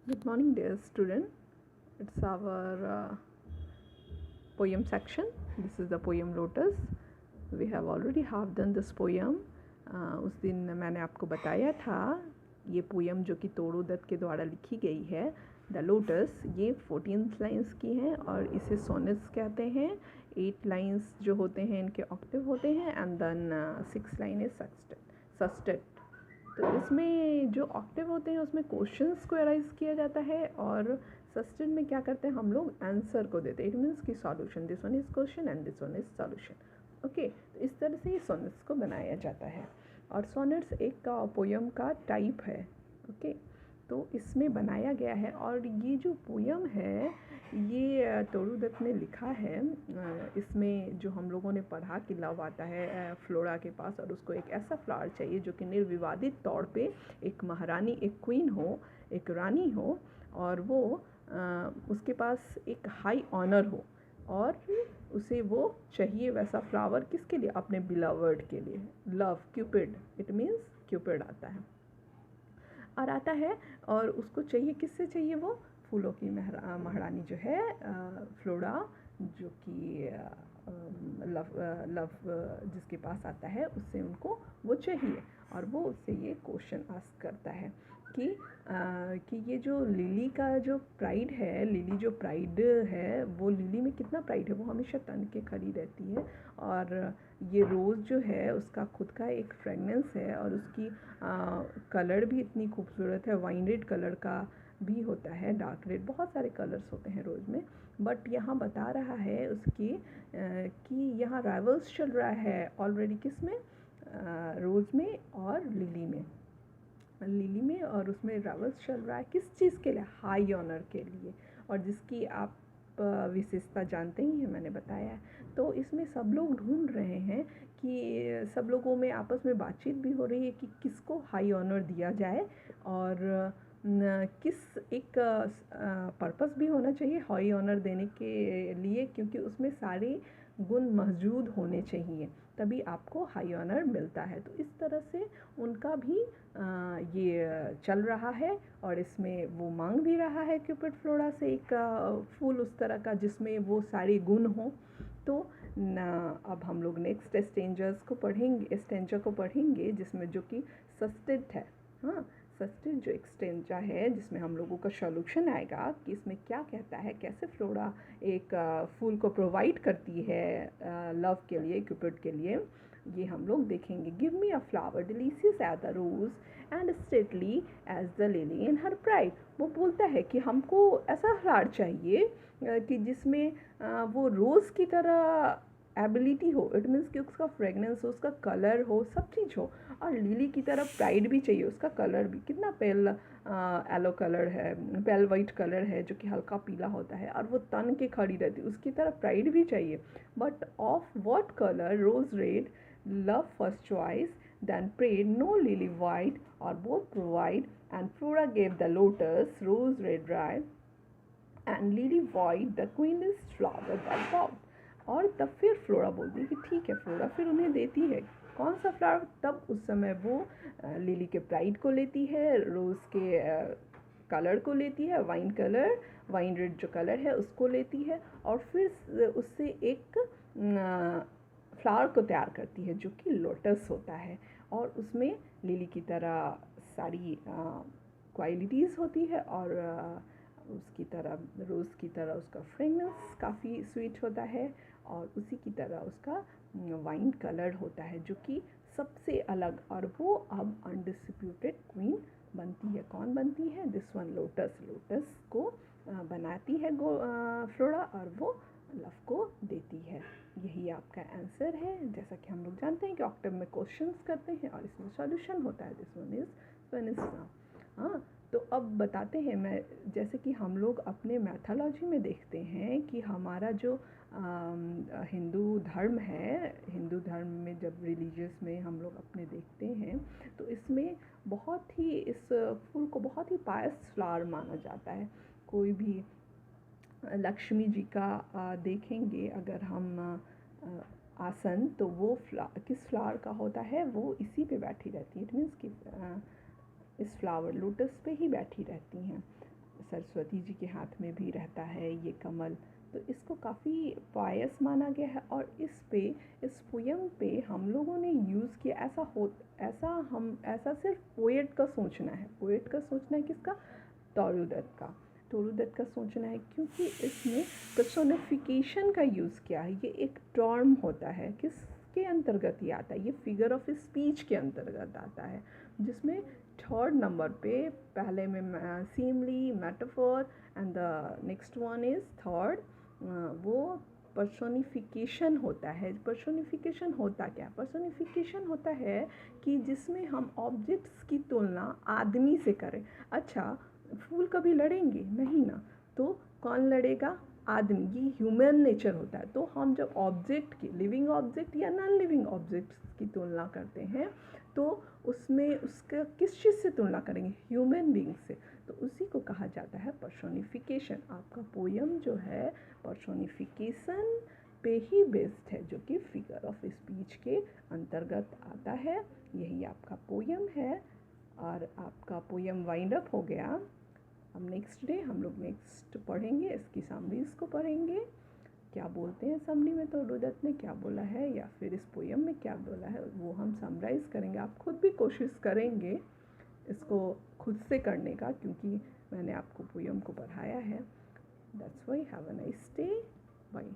Good morning, dear student. It's our poem section. This is the poem Lotus. We have already half done this poem. उस दिन मैंने आपको बताया था ये पोएम जो कि तोड़ू दत्त के द्वारा लिखी गई है, द लोटस, ये 14 लाइन्स की हैं और इसे सोनेट्स कहते हैं। 8 लाइन्स जो होते हैं इनके ऑक्टेव होते हैं एंड देन 6 लाइन इज सस्टेट। तो इसमें जो ऑक्टेव होते हैं उसमें क्वेश्चंस को एराइज किया जाता है और सस्टेन में क्या करते हैं हम लोग आंसर को देते हैं। इट मीन्स की solution, this one is question and this one is solution. Okay, तो इस तरह से ये सोनेट्स को बनाया जाता है और सोनेट्स एक का पोयम का टाइप है। ओके, तो इसमें बनाया गया है और ये जो पोयम है ये तोड़ू दत्त ने लिखा है। इसमें जो हम लोगों ने पढ़ा कि लव आता है फ्लोरा के पास और उसको एक ऐसा फ्लावर चाहिए जो कि निर्विवादित तौर पे एक महारानी, एक क्वीन हो, एक रानी हो और वो उसके पास एक हाई ऑनर हो और उसे वो चाहिए वैसा फ्लावर किसके लिए, अपने बिलवर्ड के लिए। Love, Cupid, it means Cupid आता है और आता है और उसको चाहिए, किससे चाहिए, वो फूलों की महारानी जो है फ्लोरा, जो कि लव जिसके पास आता है उससे उनको वो चाहिए और वो उससे ये क्वेश्चन आस्क करता है कि ये जो लिली का जो प्राइड है, लिली जो प्राइड है, वो लिली में कितना प्राइड है, वो हमेशा तन के खड़ी रहती है और ये रोज़ जो है उसका खुद का एक फ्रेगनेंस है और उसकी कलर भी इतनी खूबसूरत है। वाइन रेड कलर का भी होता है, डार्क रेड, बहुत सारे कलर्स होते हैं रोज़ में। बट यहाँ बता रहा है उसकी कि यहाँ राइवल्स चल रहा है ऑलरेडी, किस में, रोज़ में और लिली में और उसमें राइवल्स चल रहा है किस चीज़ के लिए, हाई ऑनर के लिए, और जिसकी आप विशेषता जानते ही हैं, मैंने बताया है। तो इसमें सब लोग ढूंढ रहे हैं कि सब लोगों में आपस में बातचीत भी हो रही है कि किसको हाई ऑनर दिया जाए और किस एक पर्पस भी होना चाहिए हाई ऑनर देने के लिए, क्योंकि उसमें सारे गुण मौजूद होने चाहिए तभी आपको हाई ऑनर मिलता है। तो इस तरह से उनका भी ये चल रहा है और इसमें वो मांग भी रहा है क्यूपिड फ्लोरा से एक फूल उस तरह का जिसमें वो सारे गुण हों। तो अब हम लोग नेक्स्ट स्टेंजा को पढ़ेंगे जिसमें जो कि सस्टेड है। हाँ, सस्टेड जो एक्सटेंजा है जिसमें हम लोगों का सॉल्यूशन आएगा कि इसमें क्या कहता है, कैसे फ्लोरा एक फूल को प्रोवाइड करती है लव के लिए, क्यूपिड के लिए, ये हम लोग देखेंगे। Give me a flower delicious as the rose and stately as the lily in her pride. वो बोलता है कि हमको ऐसा फ्लावर चाहिए कि जिसमें वो रोज़ की तरह एबिलिटी हो, इट मीन्स कि उसका फ्रेगनेंस हो, उसका कलर हो, सब चीज़ हो, और लिली की तरह प्राइड भी चाहिए, उसका कलर भी कितना पेल येलो कलर है, पेल वाइट कलर है जो कि हल्का पीला होता है और वो तन के खड़ी रहती है, उसकी तरह प्राइड भी चाहिए। But of what colour, rose red, love first choice, then prayed no lily white, or both provide, and Flora gave the lotus, rose red dry, and lily white, the queenest flower by bout. और तब फिर flora बोलती है कि ठीक है, flora फिर उन्हें देती है कौन सा फ्लावर, तब उस समय वो लिली के प्राइड को लेती है, रोज़ के कलर को लेती है, वाइन रेड जो कलर है उसको लेती है और फिर उससे एक फ्लावर को तैयार करती है जो कि लोटस होता है और उसमें लिली की तरह सारी क्वालिटीज़ होती है और उसकी तरह, रोज़ की तरह उसका फ्रेगनेंस काफ़ी स्वीट होता है और उसी की तरह उसका वाइन कलर होता है जो कि सबसे अलग, और वो अब अनडिस्प्यूटेड क्वीन बनती है। कौन बनती है, दिस वन लोटस को बनाती है फ्लोरा और वो लव को देती है। यही आपका आंसर है। जैसा कि हम लोग जानते हैं कि ऑक्टेव में क्वेश्चंस करते हैं और इसमें सॉल्यूशन होता है, दिस वन इज हाँ। तो अब बताते हैं, मैं जैसे कि हम लोग अपने मैथोलॉजी में देखते हैं कि हमारा जो हिंदू धर्म है, हिंदू धर्म में जब रिलीजियस में हम लोग अपने देखते हैं तो इसमें बहुत ही इस फूल को बहुत ही पायस फ्लावर माना जाता है। कोई भी लक्ष्मी जी का देखेंगे अगर हम आसन, तो वो किस फ्लावर का होता है, वो इसी पे बैठी रहती है, इट मीन्स कि इस फ्लावर लोटस पे ही बैठी रहती हैं। सरस्वती जी के हाथ में भी रहता है ये कमल, तो इसको काफ़ी पायस माना गया है। और इस पोयम पे हम लोगों ने यूज़ किया, ऐसा सिर्फ पोएट का सोचना है। पोएट का सोचना है किसका? टोरू दत्त का सोचना है, क्योंकि इसमें पर्सोनिफिकेशन का यूज़ किया है। ये एक टर्म होता है, किसके अंतर्गत ये आता है? ये फिगर ऑफ स्पीच के अंतर्गत आता है, जिसमें थर्ड नंबर पे पहले में simile, metaphor and the next one is third, वो पर्सोनिफिकेशन होता है। पर्सोनिफिकेशन होता क्या? पर्सोनिफिकेशन होता है कि जिसमें हम ऑब्जेक्ट्स की तुलना आदमी से करें। अच्छा, फूल कभी लड़ेंगे नहीं ना, तो कौन लड़ेगा? आदमी। ये ह्यूमन नेचर होता है। तो हम जब ऑब्जेक्ट की, लिविंग ऑब्जेक्ट या नॉन लिविंग ऑब्जेक्ट्स की तुलना करते हैं, तो उसमें उसका किस चीज़ से तुलना करेंगे? ह्यूमन बीइंग से। तो उसी को कहा जाता है पर्सोनिफिकेशन। आपका पोयम जो है पर्सोनिफिकेशन पे ही बेस्ड है, जो कि फिगर ऑफ स्पीच के अंतर्गत आता है। यही आपका पोयम है, और आपका पोयम वाइंड अप हो गया। अब नेक्स्ट डे हम लोग नेक्स्ट पढ़ेंगे, इसकी समरीज़ को पढ़ेंगे। क्या बोलते हैं समरी में टोरू दत्त ने क्या बोला है, या फिर इस पोयम में क्या बोला है, वो हम समराइज़ करेंगे। आप खुद भी कोशिश करेंगे इसको खुद से करने का, क्योंकि मैंने आपको पोयम को पढ़ाया है। That's why. Have a nice day. Bye.